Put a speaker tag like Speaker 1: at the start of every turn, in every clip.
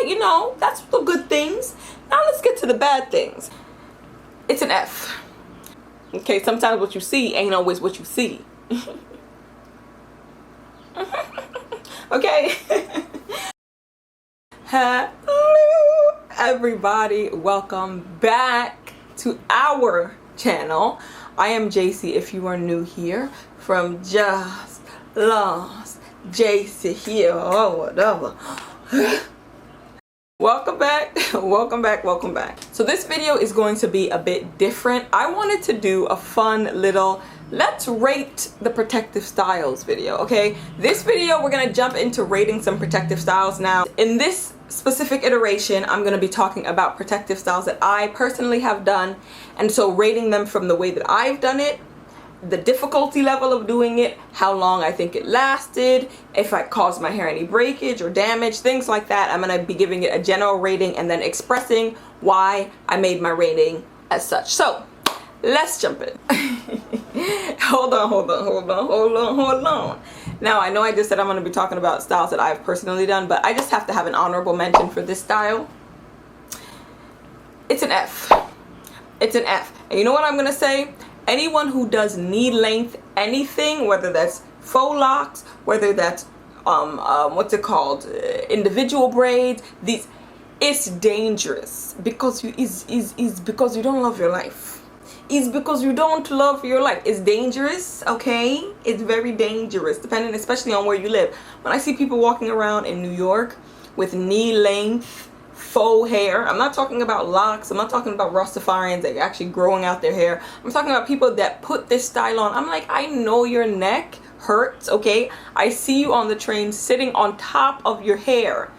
Speaker 1: right, you know, that's the good things. Now let's get to the bad things. It's an F. Okay, sometimes what you see ain't always what you see. Okay. Hello everybody, welcome back to our channel. I am JC if you are new here, from JustLostJC here, or whatever. Welcome back, welcome back, welcome back. So this video is going to be a bit different. I wanted to do a fun little let's rate the protective styles video, okay? This video we're gonna jump into rating some protective styles. Now in this specific iteration I'm gonna be talking about protective styles that I personally have done, and so rating them from the way that I've done it, the difficulty level of doing it, how long I think it lasted, if I caused my hair any breakage or damage, things like that. I'm gonna be giving it a general rating and then expressing why I made my rating as such. So let's jump in. Hold on. Now I know I just said I'm gonna be talking about styles that I've personally done, but I just have to have an honorable mention for this style. It's an F. It's an F. And you know what I'm gonna say? Anyone who does knee length anything, whether that's faux locks, whether that's what's it called, individual braids, these, it's dangerous because because you don't love your life. It's because you don't love your life. It's dangerous, okay? It's very dangerous, depending especially on where you live. When I see people walking around in New York with knee length faux hair, I'm not talking about locks, I'm not talking about Rastafarians that are actually growing out their hair. I'm talking about people that put this style on. I'm like, I know your neck hurts, okay? I see you on the train sitting on top of your hair.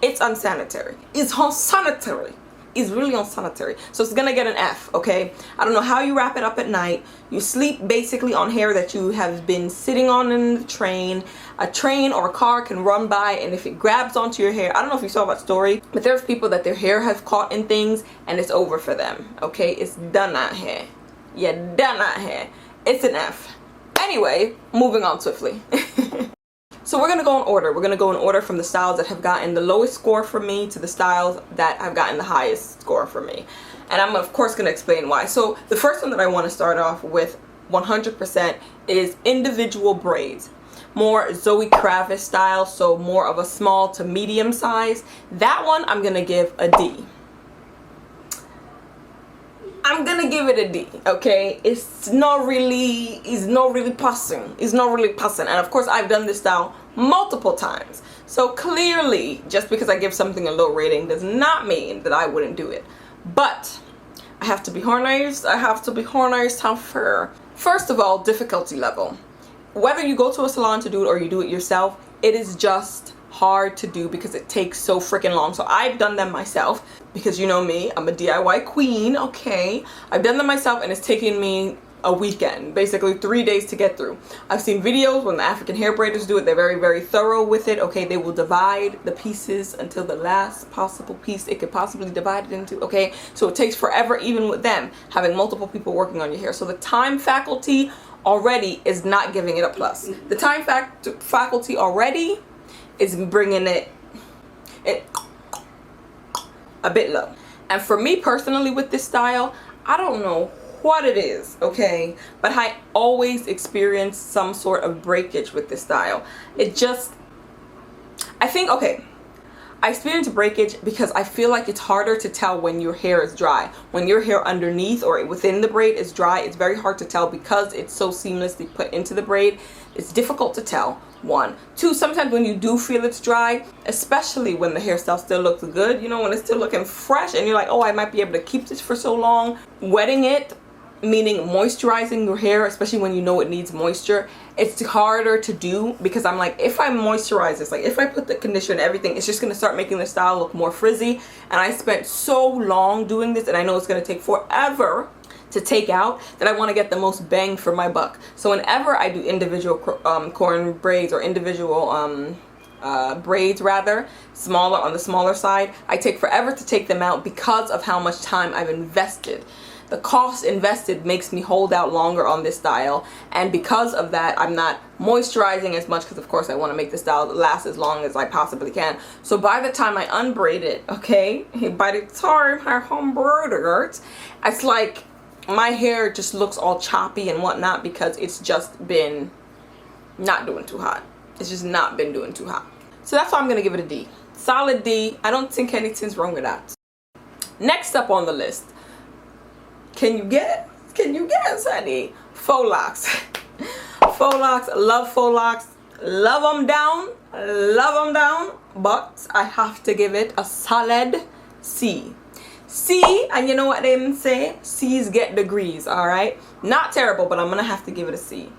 Speaker 1: It's unsanitary. It's unsanitary. It's really unsanitary. So it's gonna get an F, okay? I don't know how you wrap it up at night. You sleep basically on hair that you have been sitting on in the train. A train or a car can run by, and if it grabs onto your hair, I don't know if you saw that story, but there's people that their hair has caught in things and it's over for them, okay? It's done out here. Yeah, done out here. It's an F. Anyway, moving on swiftly. So we're gonna go in order. We're gonna go in order from the styles that have gotten the lowest score from me to the styles that have gotten the highest score from me. And I'm of course gonna explain why. So the first one that I wanna start off with 100% is individual braids. More Zoe Kravitz style, so more of a small to medium size. That one I'm gonna give a D. I'm gonna give it a D, okay? It's not really passing. It's not really passing. And of course I've done this style multiple times. So clearly, just because I give something a low rating does not mean that I wouldn't do it. But I have to be honest, how fair. First of all, difficulty level. Whether you go to a salon to do it or you do it yourself, it is just hard to do because it takes so freaking long. So I've done them myself because you know me, I'm a DIY queen, okay? I've done them myself and it's taken me a weekend, basically 3 days to get through. I've seen videos when the African hair braiders do it. They're very, very thorough with it, okay? They will divide the pieces until the last possible piece it could possibly divide it into, okay? So it takes forever even with them, having multiple people working on your hair. So the time faculty already is not giving it a plus. The time faculty already is bringing it a bit low. And for me personally with this style, I don't know what it is, okay, but I always experience some sort of breakage with this style. It just, I think, okay, I experience breakage because I feel like it's harder to tell when your hair is dry. When your hair underneath or within the braid is dry, it's very hard to tell because it's so seamlessly put into the braid. It's difficult to tell, one. Two, sometimes when you do feel it's dry, especially when the hairstyle still looks good, you know, when it's still looking fresh and you're like, oh, I might be able to keep this for so long. Wetting it, meaning moisturizing your hair, especially when you know it needs moisture, it's harder to do because I'm like, if I moisturize this, like if I put the conditioner and everything, it's just gonna start making the style look more frizzy. And I spent so long doing this and I know it's gonna take forever to take out that I want to get the most bang for my buck. So whenever I do individual corn braids or individual braids rather, on the smaller side, I take forever to take them out because of how much time I've invested. the cost invested makes me hold out longer on this style, and because of that I'm not moisturizing as much, because of course I want to make the style last as long as I possibly can. So by the time I unbraid it, okay, by the time I unbraid it, it's like my hair just looks all choppy and whatnot, because it's just been not doing too hot. It's just not been doing too hot. So that's why I'm gonna give it a D. Solid D. I don't think anything's wrong with that. Next up on the list, can you guess? Can you guess, honey? Faux Locs. Faux Locs. Love Faux Locs. Love them down. Love them down. But I have to give it a solid C. C, and you know what they say? C's get degrees, alright? Not terrible, but I'm gonna have to give it a C.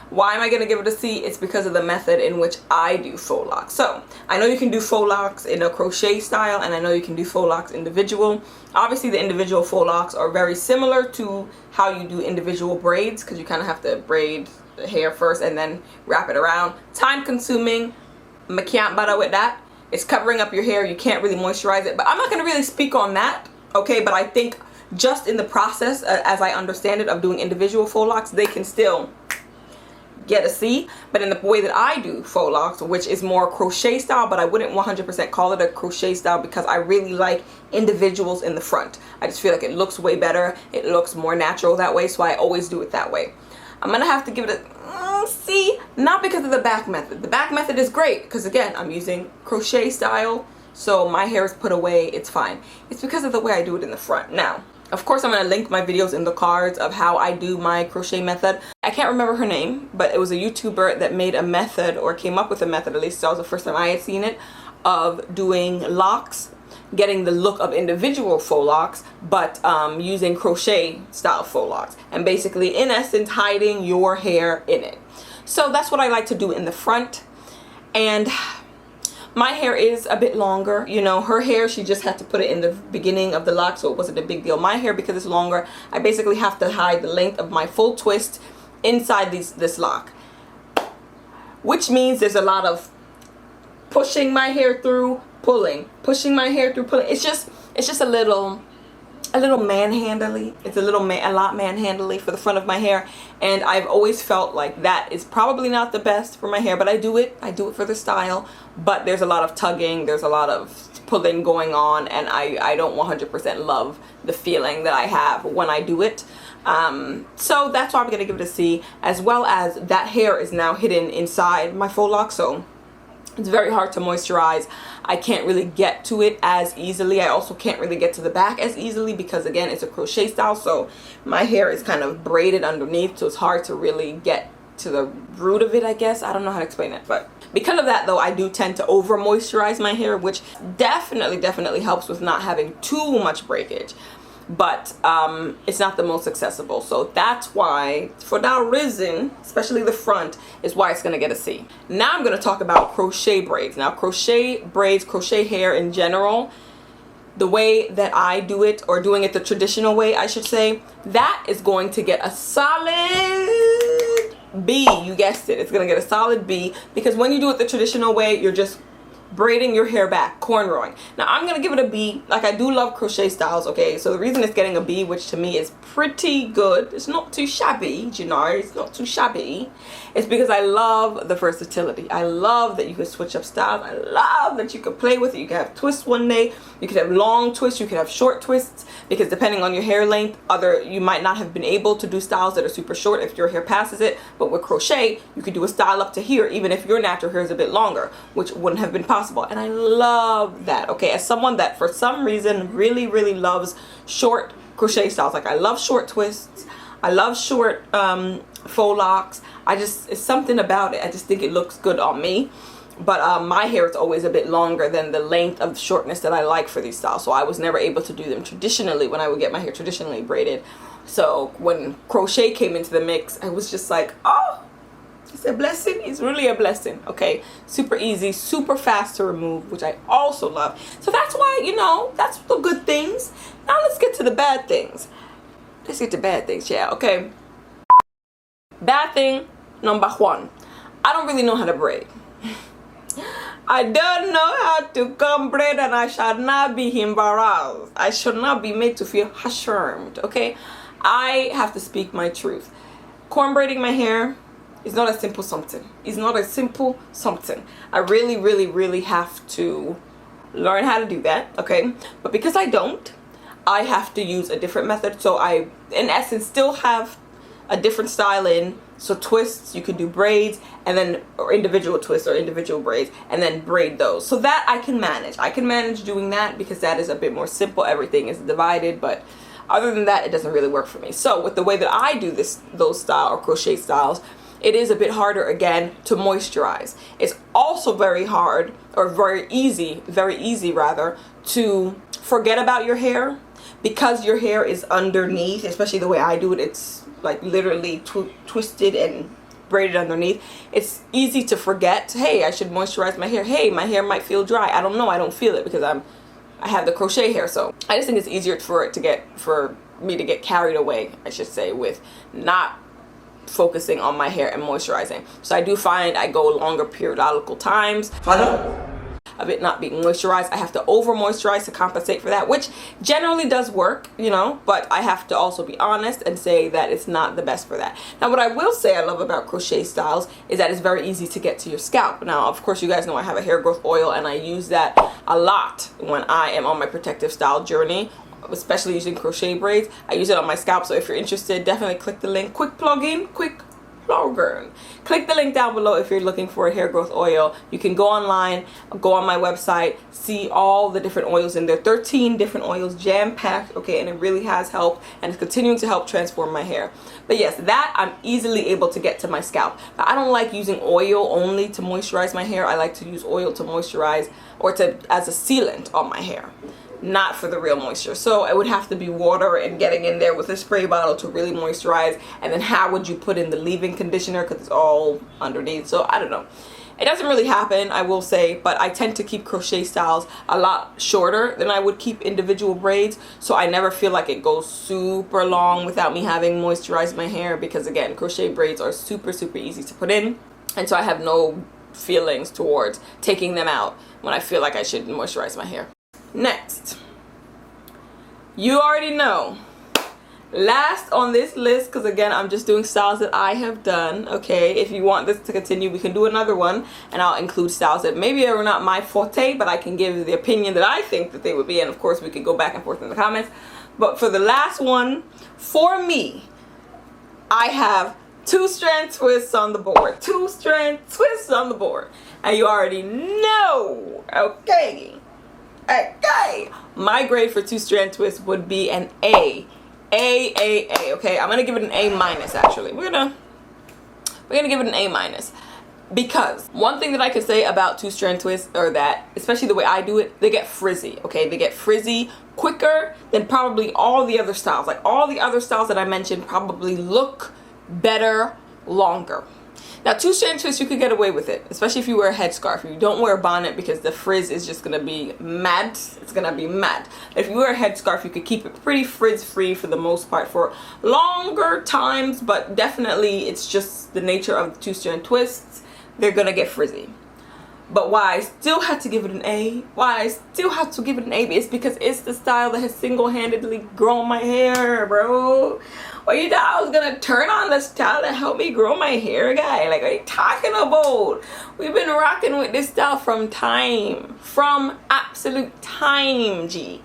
Speaker 1: Why am I going to give it a C? It's because of the method in which I do faux locs. So, I know you can do faux locs in a crochet style, and I know you can do faux locs individual. Obviously, the individual faux locs are very similar to how you do individual braids, because you kind of have to braid the hair first and then wrap it around. Time consuming. I can't bother with that. It's covering up your hair. You can't really moisturize it. But I'm not going to really speak on that, okay? But I think just in the process, as I understand it, of doing individual faux locs, they can still get a C. But in the way that I do faux locs, which is more crochet style, but I wouldn't 100% call it a crochet style, because I really like individuals in the front. I just feel like it looks way better. It looks more natural that way, so I always do it that way. I'm gonna have to give it a C, not because of the back method. The back method is great, because again, I'm using crochet style, so my hair is put away, it's fine. It's because of the way I do it in the front. Now, of course, I'm going to link my videos in the cards of how I do my crochet method. I can't remember her name, but it was a YouTuber that made a method, or came up with a method, at least that was the first time I had seen it, of doing locks, getting the look of individual faux locs, but using crochet style faux locs. And basically, in essence, hiding your hair in it. So that's what I like to do in the front. And my hair is a bit longer, you know. Her hair, she just had to put it in the beginning of the lock, so it wasn't a big deal. My hair, because it's longer, I basically have to hide the length of my full twist inside this lock, which means there's a lot of pushing my hair through, pulling, pushing my hair through, pulling. It's just a little manhandly. It's a lot manhandly for the front of my hair, and I've always felt like that is probably not the best for my hair, but I do it for the style. But there's a lot of tugging, there's a lot of pulling going on, and I don't 100% love the feeling that I have when I do it. So that's why I'm gonna give it a C, as well as that hair is now hidden inside my faux loc, so it's very hard to moisturize. I can't really get to it as easily. I also can't really get to the back as easily, because again, it's a crochet style, so my hair is kind of braided underneath, so it's hard to really get to the root of it, I guess. I don't know how to explain it, but because of that though, I do tend to over moisturize my hair, which definitely helps with not having too much breakage. But it's not the most accessible, so that's why, for that reason, especially the front, is why it's gonna get a C. Now I'm gonna talk about crochet braids. Now, crochet braids, crochet hair in general, the way that I do it, or doing it the traditional way, I should say, that is going to get a solid B. You guessed it, it's gonna get a solid B, because when you do it the traditional way, you're just braiding your hair back, cornrowing. Now I'm gonna give it a B. Like, I do love crochet styles, okay? So the reason it's getting a B, which to me is pretty good, it's not too shabby, you know, it's not too shabby, it's because I love the versatility. I love that you can switch up styles. I love that you can play with it. You can have twists one day, you could have long twists, you could have short twists, because depending on your hair length, you might not have been able to do styles that are super short if your hair passes it. But with crochet, you could do a style up to here, even if your natural hair is a bit longer, which wouldn't have been possible. And I love that, okay? As someone that for some reason really loves short crochet styles, like I love short twists, I love short faux locs. It's something about it. I just think it looks good on me. But my hair is always a bit longer than the length of shortness that I like for these styles, so I was never able to do them traditionally when I would get my hair traditionally braided. So when crochet came into the mix, I was just like, oh, it's a blessing. It's really a blessing. Okay, super easy, super fast to remove, which I also love. So that's why, you know, that's the good things. Now let's get to the bad things. Let's get to bad things, yeah. Okay, bad thing number one, I don't really know how to braid. I don't know how to comb braid, and I shall not be embarrassed. I should not be made to feel ashamed, okay? I have to speak my truth. Corn braiding my hair is not a simple something. It's not a simple something. I really, really, really have to learn how to do that, okay? But because I don't, I have to use a different method. So I, in essence, still have a different style in. So twists, you could do braids, and then or individual twists or individual braids, and then braid those. So that I can manage. I can manage doing that because that is a bit more simple. Everything is divided, but other than that, it doesn't really work for me. So with the way that I do those style or crochet styles, it is a bit harder again to moisturize. It's also very hard, or very easy rather, to forget about your hair because your hair is underneath, especially the way I do it. It's like literally twisted and braided underneath. It's easy to forget, hey, I should moisturize my hair. Hey, my hair might feel dry. I don't know. I don't feel it because I have the crochet hair. So I just think it's easier for me to get carried away, I should say, with not focusing on my hair and moisturizing. So I do find I go longer periodical times of it not being moisturized. I have to over moisturize to compensate for that, which generally does work, you know, but I have to also be honest and say that it's not the best for that. Now what I will say I love about crochet styles is that it's very easy to get to your scalp. Now of course you guys know I have a hair growth oil, and I use that a lot when I am on my protective style journey, especially using crochet braids. I use it on my scalp, so if you're interested, definitely click the link. Quick plug-in, click the link down below if you're looking for a hair growth oil. You can go online, go on my website, see all the different oils in there. 13 different oils, jam-packed, okay, and it really has helped, and it's continuing to help transform my hair. But yes, that I'm easily able to get to my scalp. Now, I don't like using oil only to moisturize my hair. I like to use oil to moisturize or as a sealant on my hair, not for the real moisture. So it would have to be water and getting in there with a spray bottle to really moisturize. And then how would you put in the leave-in conditioner, because it's all underneath. So I don't know, it doesn't really happen, I will say, but I tend to keep crochet styles a lot shorter than I would keep individual braids, so I never feel like it goes super long without me having moisturized my hair, because again, crochet braids are super easy to put in, and so I have no feelings towards taking them out when I feel like I should moisturize my hair. Next, you already know, last on this list, because again I'm just doing styles that I have done, okay? If you want this to continue, we can do another one and I'll include styles that maybe are not my forte, but I can give the opinion that I think that they would be, and of course we could go back and forth in the comments. But for the last one, for me, I have 2 strand twists on the board. 2 strand twists on the board, and you already know, okay, my grade for 2 strand twists would be an A. Okay, I'm gonna give it an A minus. Actually, we're gonna give it an A minus, because one thing that I could say about 2 strand twists, or that especially the way I do it, they get frizzy. Okay, they get frizzy quicker than probably all the other styles. Like all the other styles that I mentioned probably look better longer. Now 2 strand twists, you could get away with it, especially if you wear a headscarf. You don't wear a bonnet because the frizz is just gonna be mad. It's gonna be mad. If you wear a headscarf, you could keep it pretty frizz free for the most part for longer times, but definitely it's just the nature of the 2 strand twists. They're gonna get frizzy. But why I still had to give it an A, is because it's the style that has single-handedly grown my hair, bro. Well, you thought I was gonna turn on the style to help me grow my hair, guy? Like, what are you talking about? We've been rocking with this style from absolute time, G.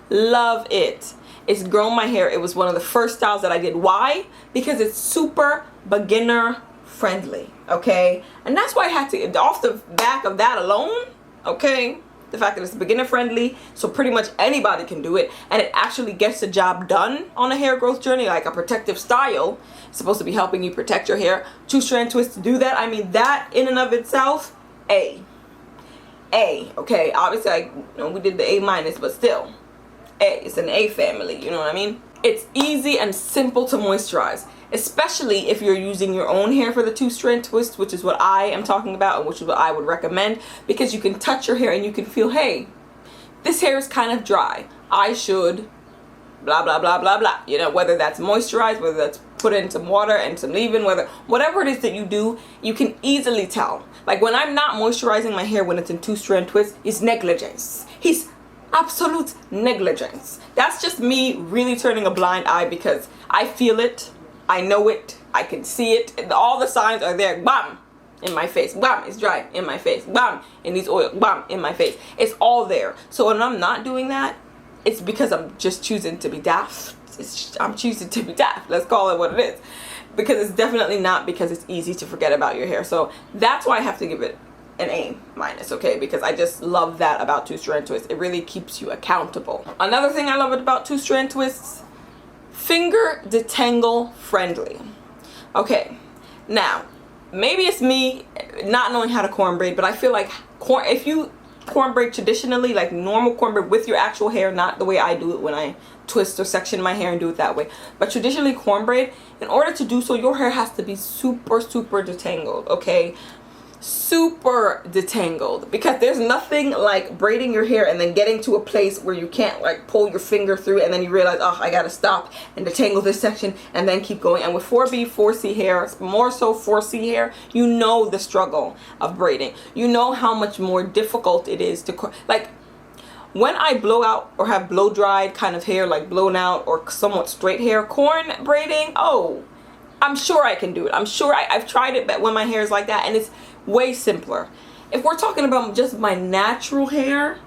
Speaker 1: Love it. It's grown my hair. It was one of the first styles that I did. Why? Because it's super beginner friendly, okay? And that's why I had to, off the back of that alone, okay, the fact that it's beginner friendly, so pretty much anybody can do it, and it actually gets the job done on a hair growth journey. Like a protective style, it's supposed to be helping you protect your hair. 2 strand twists to do that. I mean, that in and of itself, A, okay? Obviously, we did the A minus, but still, A. It's an A family, you know what I mean? It's easy and simple to moisturize, especially if you're using your own hair for the 2 strand twist, which is what I am talking about, and which is what I would recommend, because you can touch your hair and you can feel, hey, this hair is kind of dry. I should blah, blah, blah, blah, blah. You know, whether that's moisturized, whether that's put in some water and some leave-in, whatever it is that you do, you can easily tell. Like when I'm not moisturizing my hair when it's in 2 strand twists, it's negligence. It's absolute negligence. That's just me really turning a blind eye because I feel it, I know it, I can see it, and all the signs are there. Bam! In my face. Bam! It's dry. In my face. Bam! It needs oil. Bam! In my face. It's all there. So when I'm not doing that, it's because I'm just choosing to be daft. I'm choosing to be daft. Let's call it what it is. Because it's definitely not because it's easy to forget about your hair. So that's why I have to give it an A-, okay? Because I just love that about 2 strand twists. It really keeps you accountable. Another thing I love about 2 strand twists, finger detangle friendly. Okay, now, maybe it's me not knowing how to corn braid, but I feel like if you corn braid traditionally, like normal corn braid with your actual hair, not the way I do it when I twist or section my hair and do it that way, but traditionally corn braid, in order to do so, your hair has to be super detangled, okay? Super detangled, because there's nothing like braiding your hair and then getting to a place where you can't like pull your finger through and then you realize, oh, I gotta stop and detangle this section and then keep going. And with 4B, 4C hair, more so 4C hair, you know the struggle of braiding. You know how much more difficult it is to, like, when I blow out or have blow dried kind of hair, like blown out or somewhat straight hair, corn braiding, oh, I'm sure I can do it. I'm sure I've tried it, but when my hair is like that, and it's way simpler. If we're talking about just my natural hair,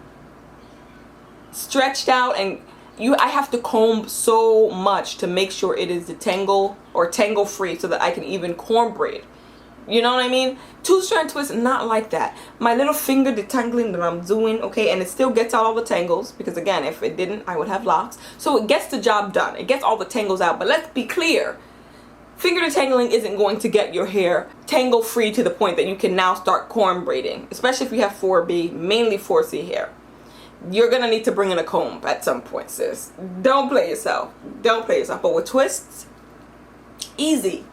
Speaker 1: stretched out, and I have to comb so much to make sure it is detangle or tangle free so that I can even corn braid. You know what I mean? 2 strand twists, not like that. My little finger detangling that I'm doing, okay, and it still gets out all the tangles, because again, if it didn't, I would have locks. So it gets the job done. It gets all the tangles out, but let's be clear. Finger detangling isn't going to get your hair tangle free to the point that you can now start corn braiding, especially if you have 4B, mainly 4C hair. You're gonna need to bring in a comb at some point, sis. Don't play yourself. Don't play yourself. But with twists, easy.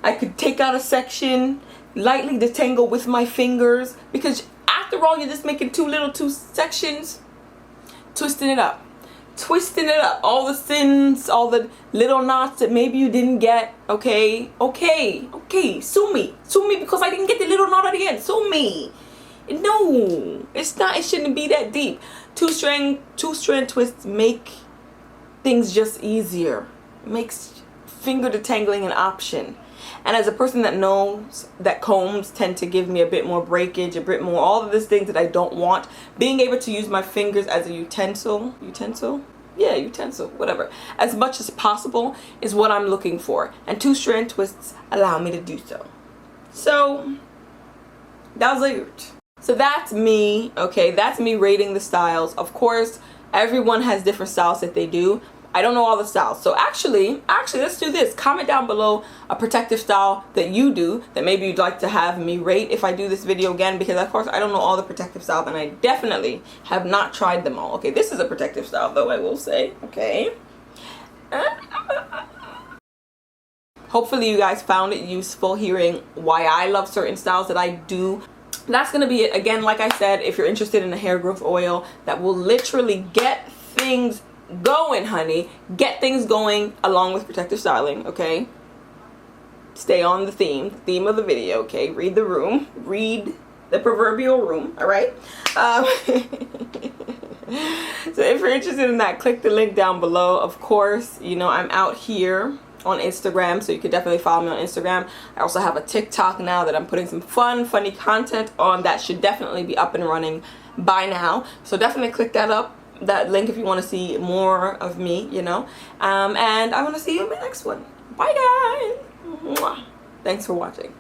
Speaker 1: I could take out a section, lightly detangle with my fingers, because after all, you're just making two sections, twisting it up. Twisting it up, all the sins, all the little knots that maybe you didn't get, okay, sue me because I didn't get the little knot at the end, sue me. No, it's not, it shouldn't be that deep. 2 strand twists make things just easier, it makes finger detangling an option. And as a person that knows that combs tend to give me a bit more breakage, a bit more all of these things that I don't want, being able to use my fingers as a utensil, whatever, as much as possible is what I'm looking for. And 2 strand twists allow me to do so. So that was it. So that's me, okay, that's me rating the styles. Of course, everyone has different styles that they do. I don't know all the styles. So actually, let's do this. Comment down below a protective style that you do that maybe you'd like to have me rate if I do this video again, because of course I don't know all the protective styles and I definitely have not tried them all. Okay, this is a protective style though, I will say. Okay. Hopefully you guys found it useful hearing why I love certain styles that I do. That's gonna be it. Again, like I said, if you're interested in a hair growth oil that will literally get things going, honey, get things going along with protective styling, okay? Stay on the theme of the video, okay? Read the room, read the proverbial room, all right? So if you're interested in that, click the link down below. Of course, you know, I'm out here on Instagram, so you could definitely follow me on Instagram. I also have a TikTok now that I'm putting some funny content on that should definitely be up and running by now. So definitely click that link if you want to see more of me, you know. And I want to see you in my next one. Bye guys. Mwah. Thanks for watching.